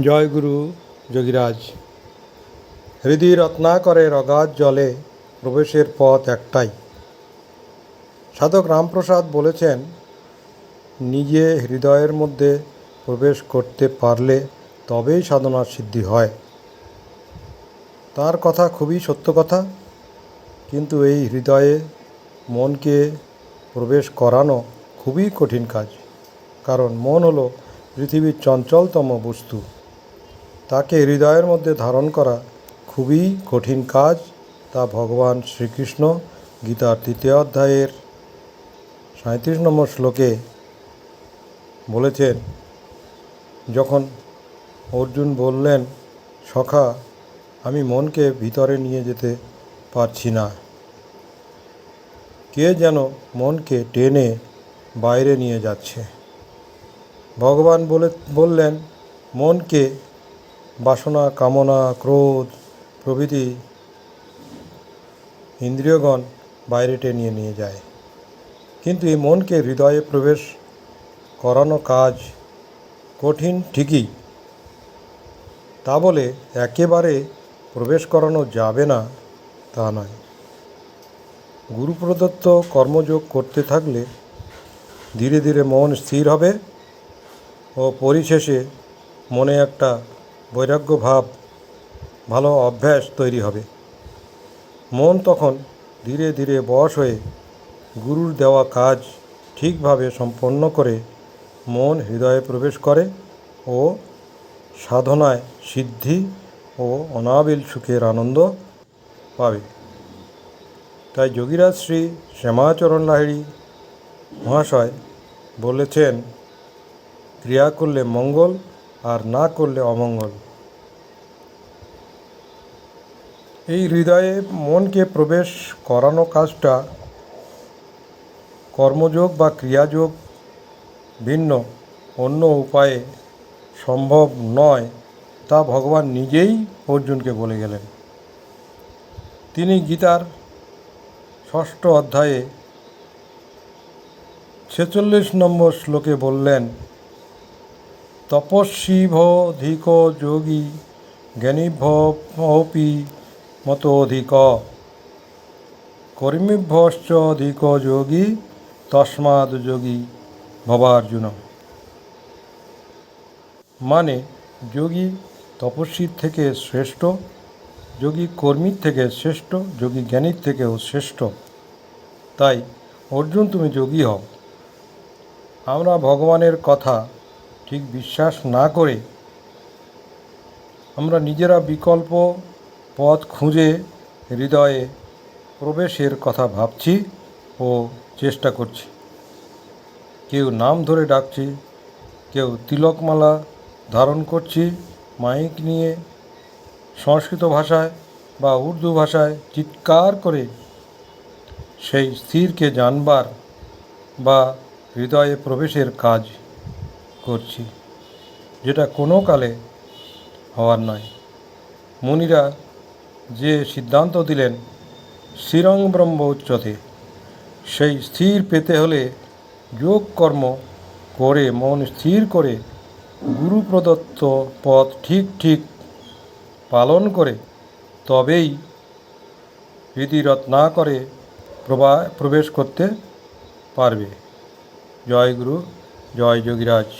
জয় গুরু যোগীরাজ। হৃদি রত্নাকরের অগাধ জলে প্রবেশের পথ একটাই। সাধক রামপ্রসাদ বলেছেন, নিজে হৃদয়ের মধ্যে প্রবেশ করতে পারলে তবেই সাধনার সিদ্ধি হয়। তার কথা খুবই সত্য কথা, কিন্তু এই হৃদয়ে মনকে প্রবেশ করানো খুবই কঠিন কাজ। কারণ মন হলো পৃথিবীর চঞ্চলতম বস্তু। তাকে হৃদয়ের মধ্যে ধারণ করা খুবই কঠিন কাজ। তা ভগবান শ্রীকৃষ্ণ গীতার 3 অধ্যায়ের 37 নম্বর শ্লোকে বলেছেন। যখন অর্জুন বললেন, সখা, আমি মনকে ভিতরে নিয়ে যেতে পারছি না, কে যেন মনকে টেনে বাইরে নিয়ে যাচ্ছে। ভগবান বললেন, মনকে বাসনা, কামনা, ক্রোধ প্রভৃতি ইন্দ্রিয়গণ বাইরে টেনে নিয়ে যায়। কিন্তু এই মনকে হৃদয়ে প্রবেশ করানো কাজ কঠিন ঠিকই, তা বলে একেবারে প্রবেশ করানো যাবে না তা নয়। গুরু প্রদত্ত কর্মযোগ করতে থাকলে ধীরে ধীরে মন স্থির হবে ও পরিশেষে মনে একটা বৈরাগ্য ভাব, ভালো অভ্যাস তৈরি হবে। মন তখন ধীরে ধীরে বশ হয়ে গুরুর দেওয়া কাজ ঠিকভাবে সম্পন্ন করে মন হৃদয়ে প্রবেশ করে ও সাধনায় সিদ্ধি ও অনাবিল সুখের আনন্দ পাবে। তাই যোগীরাজ শ্রী শ্যামাচরণ লাহিড়ী মহাশয় বলেছেন, ক্রিয়া করলে মঙ্গল আর না করলে অমঙ্গল। এই হৃদয়ে মনকে প্রবেশ করানো কাজটা কর্মযোগ বা ক্রিয়াযোগ ভিন্ন অন্য উপায়ে সম্ভব নয়, তা ভগবান নিজেই অর্জুনকে বলে গেলেন। তিনি গীতার 6 অধ্যায়ে 46 নম্বর শ্লোকে বললেন, তপস্বীভ্যধিক যোগী জ্ঞানীভ্যপি মতোধিক কর্মীভ্যশ্চ অধিক যোগী তস্মাদ যোগী ভবার্জুন। মানে, যোগী তপস্বীর থেকে শ্রেষ্ঠ, যোগী কর্মীর থেকে শ্রেষ্ঠ, যোগী জ্ঞানীর থেকেও শ্রেষ্ঠ। তাই অর্জুন, তুমি যোগী হও। আমরা ভগবানের কথা ঠিক বিশ্বাস না করে আমরা নিজেরা বিকল্প পথ খুঁজে হৃদয়ে প্রবেশের কথা ভাবছি ও চেষ্টা করছি। কেউ নাম ধরে ডাকছি, কেউ তিলকমালা ধারণ করছি, মাইক নিয়ে সংস্কৃত ভাষায় বা উর্দু ভাষায় চিৎকার করে সেই স্থিরকে জানবার বা হৃদয়ে প্রবেশের কাজ করছি, যেটা কোনো কালে হওয়ার নয়। মুনিরা যে সিদ্ধান্ত দিলেন, স্থিরং ব্রহ্ম উচ্যতে, সেই স্থির পেতে হলে যোগ কর্ম করে মন স্থির করে গুরু প্রদত্ত পথ ঠিক ঠিক পালন করে তবেই হৃদি রত্নাকরে প্রবেশ করতে পারবে। জয় গুরু, জয় যোগীরাজ।